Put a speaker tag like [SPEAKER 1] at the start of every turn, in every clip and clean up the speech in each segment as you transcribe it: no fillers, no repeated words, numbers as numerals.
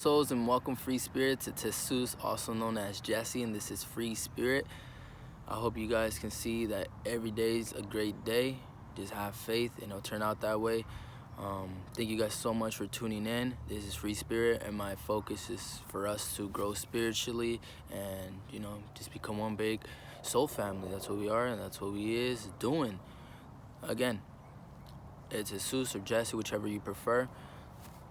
[SPEAKER 1] Souls and welcome free spirit to Jesus, also known as Jesse, and this is Free Spirit. I hope you guys can see that every day's a great day. Just have faith and it'll turn out that way. Thank you guys so much for tuning in. This is Free Spirit, and my focus is for us to grow spiritually and just become one big soul family. That's what we are, and that's what we is doing. Again, it's Jesus or Jesse, whichever you prefer.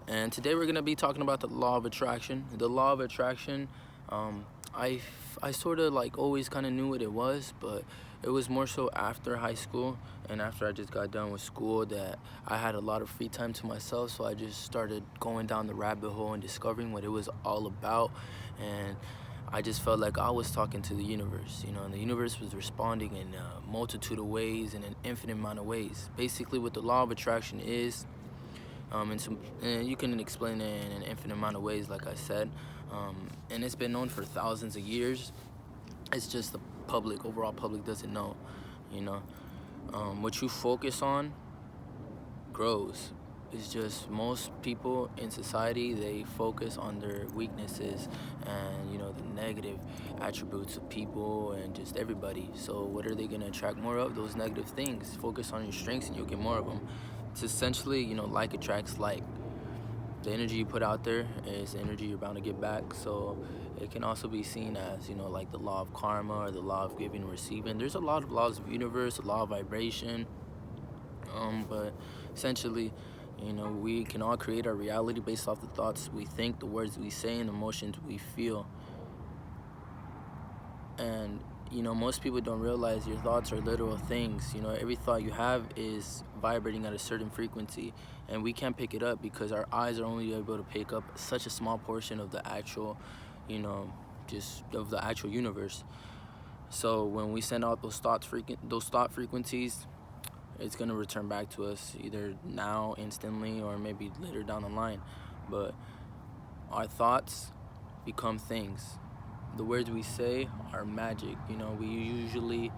[SPEAKER 1] And today we're going to be talking about the law of attraction. The law of attraction, I sort of like always kind of knew what it was, but it was more so after high school and after I just got done with school that I had a lot of free time to myself. So I just started going down the rabbit hole and discovering what it was all about. And I just felt like I was talking to the universe, and the universe was responding in a multitude of ways, in an infinite amount of ways. Basically, what the law of attraction is, and you can explain it in an infinite amount of ways, like I said, and it's been known for thousands of years. It's just the overall public doesn't know. What you focus on grows. It's just most people in society, they focus on their weaknesses and the negative attributes of people and just everybody. So what are they going to attract more of? Those negative things. Focus on your strengths and you'll get more of them. It's essentially, like attracts like. The energy you put out there is the energy you're bound to get back. So it can also be seen as, like the law of karma or the law of giving and receiving. There's a lot of laws of universe, a law of vibration. But essentially, we can all create our reality based off the thoughts we think, the words we say, and the emotions we feel. And most people don't realize your thoughts are literal things. Every thought you have is vibrating at a certain frequency, and we can't pick it up because our eyes are only able to pick up such a small portion of the actual, just of the actual universe. So when we send out those thought frequencies, it's gonna return back to us either now, instantly, or maybe later down the line. But our thoughts become things. The words we say are magic. We usually,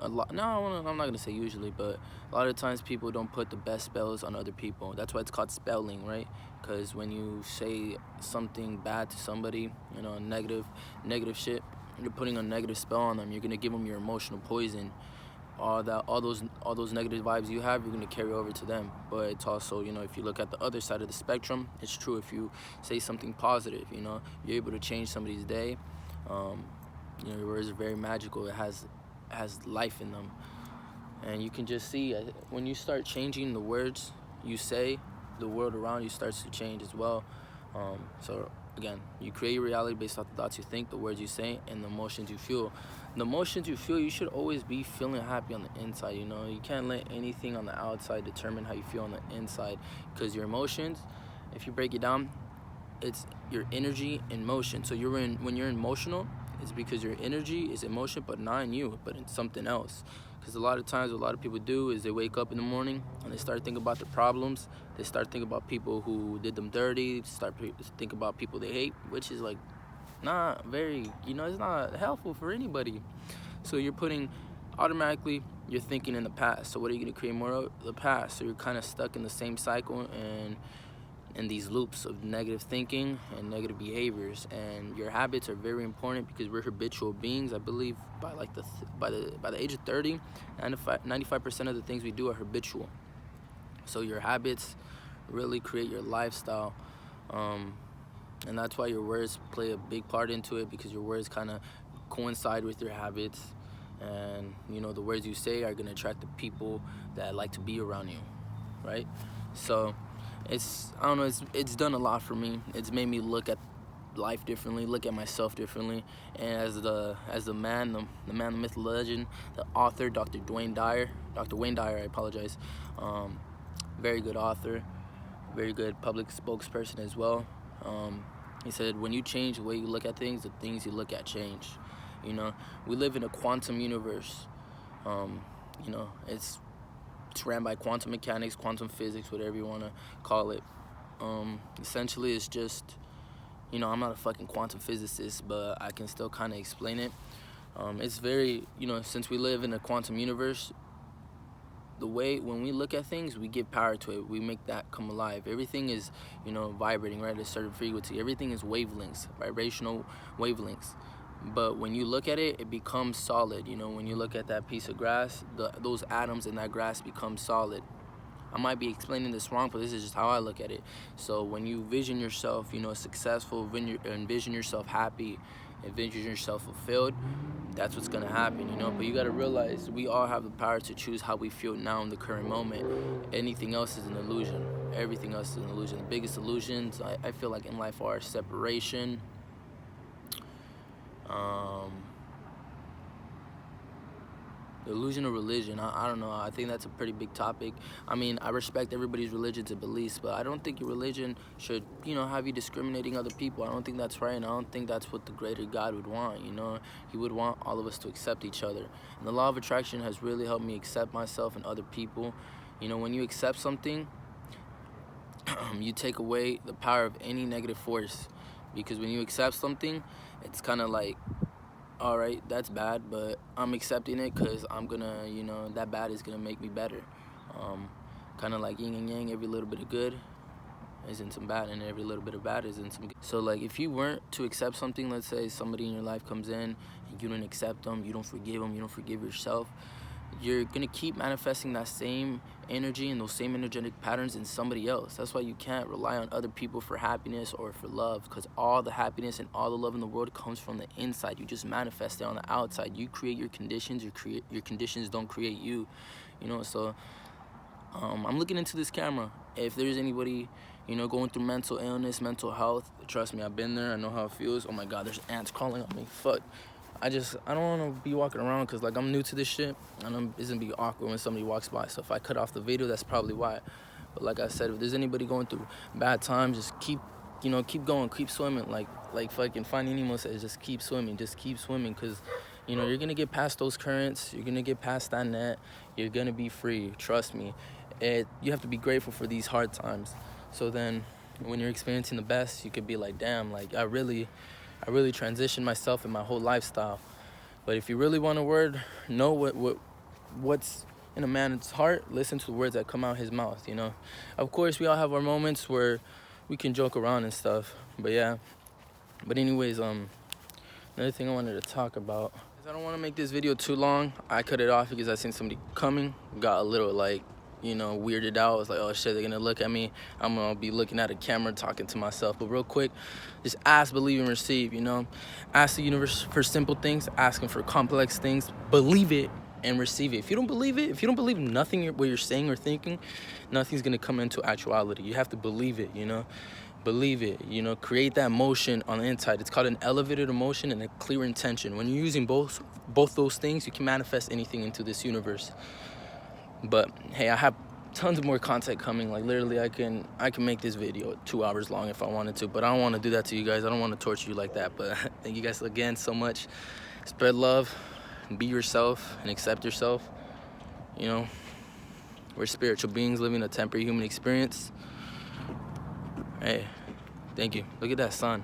[SPEAKER 1] a lot. No, I'm not gonna say usually, but a lot of times people don't put the best spells on other people. That's why it's called spelling, right? Because when you say something bad to somebody, negative shit, you're putting a negative spell on them. You're gonna give them your emotional poison. All those negative vibes you have, you're gonna carry over to them. But it's also, if you look at the other side of the spectrum, it's true. If you say something positive, you're able to change somebody's day. Your words are very magical. It has life in them, and you can just see when you start changing the words you say, the world around you starts to change as well. So again, you create your reality based off the thoughts you think, the words you say, and the emotions you feel. The emotions you feel, you should always be feeling happy on the inside. You can't let anything on the outside determine how you feel on the inside, because your emotions, if you break it down, it's your energy in motion. So when you're emotional, it's because your energy is in motion, but not in you, but in something else. Because a lot of times what a lot of people do is they wake up in the morning and they start thinking about their problems. They start thinking about people who did them dirty. Start thinking about people they hate, which is like not very, it's not helpful for anybody. So you're automatically, you're thinking in the past. So what are you going to create more of? The past. So you're kind of stuck in the same cycle and in these loops of negative thinking and negative behaviors. And your habits are very important because we're habitual beings. I believe by the age of 30, 95% of the things we do are habitual. So your habits really create your lifestyle. And that's why your words play a big part into it, because your words kind of coincide with your habits. And the words you say are going to attract the people that like to be around you, right? So it's done a lot for me. It's made me look at life differently, look at myself differently. And as the man, the myth, legend, the author, Dr. Wayne Dyer, I apologize. Very good author, very good public spokesperson as well. He said, when you change the way you look at things, the things you look at change. We live in a quantum universe. It's ran by quantum mechanics, quantum physics, whatever you want to call it. Essentially, it's just, I'm not a fucking quantum physicist, but I can still kind of explain it. It's very, since we live in a quantum universe, the way when we look at things, we give power to it. We make that come alive. Everything is, you know, vibrating right at a certain frequency. Everything is wavelengths, vibrational wavelengths. But when you look at it, it becomes solid. You know, when you look at that piece of grass, those atoms in that grass become solid. I might be explaining this wrong, but this is just how I look at it. So when you vision yourself, you know, successful, envision yourself happy, envision yourself fulfilled, that's what's gonna happen, you know. But you gotta realize we all have the power to choose how we feel now in the current moment. Anything else is an illusion. Everything else is an illusion. The biggest illusions I feel like in life are separation, the illusion of religion. I don't know. I think that's a pretty big topic. I mean, I respect everybody's religions and beliefs, but I don't think your religion should, you know, have you discriminating other people. I don't think that's right, and I don't think that's what the greater God would want, you know. He would want all of us to accept each other. And the law of attraction has really helped me accept myself and other people. You know, when you accept something, you take away the power of any negative force. Because when you accept something, it's kind of like, all right, that's bad, but I'm accepting it because I'm gonna, you know, that bad is gonna make me better. Kind of like yin and yang. Every little bit of good is in some bad, and every little bit of bad is in some good. So like, if you weren't to accept something, let's say somebody in your life comes in and you don't accept them, you don't forgive them, you don't forgive yourself, you're gonna keep manifesting that same energy and those same energetic patterns in somebody else. That's why you can't rely on other people for happiness or for love, because all the happiness and all the love in the world comes from the inside. You just manifest it on the outside. You create your conditions. Your conditions don't create you, you know. So I'm looking into this camera. If there's anybody, you know, going through mental illness, mental health, trust me, I've been there. I know how it feels. Oh my God, there's ants crawling on me. Fuck. I don't want to be walking around because, like, I'm new to this shit. I know it's going to be awkward when somebody walks by. So if I cut off the video, that's probably why. But like I said, if there's anybody going through bad times, just keep going, keep swimming. Like fucking Finding Nemo says, just keep swimming. Because, you know, you're going to get past those currents. You're going to get past that net. You're going to be free. Trust me. You have to be grateful for these hard times. So then when you're experiencing the best, you could be like, damn, like, I really transitioned myself and my whole lifestyle. But if you really want to know what's in a man's heart, listen to the words that come out his mouth, you know. Of course, we all have our moments where we can joke around and stuff, but yeah. But anyways, another thing I wanted to talk about is I don't want to make this video too long. I cut it off because I seen somebody coming, got a little, like, you know, weirded out. I was like, oh shit, they're gonna look at me. I'm gonna be looking at a camera, talking to myself. But real quick, just ask, believe, and receive, you know. Ask the universe for simple things, ask him for complex things, believe it and receive it. If you don't believe it, if you don't believe nothing what you're saying or thinking, nothing's gonna come into actuality. You have to believe it, you know. Believe it, you know, create that motion on the inside. It's called an elevated emotion and a clear intention. When you're using both those things, you can manifest anything into this universe. But hey, I have tons of more content coming. Like, literally, I can make this video 2 hours long if I wanted to, but I don't want to do that to you guys. I don't want to torture you like that. But thank you guys again so much. Spread love, be yourself, and accept yourself. You know, we're spiritual beings living a temporary human experience. Hey, thank you. Look at that sun.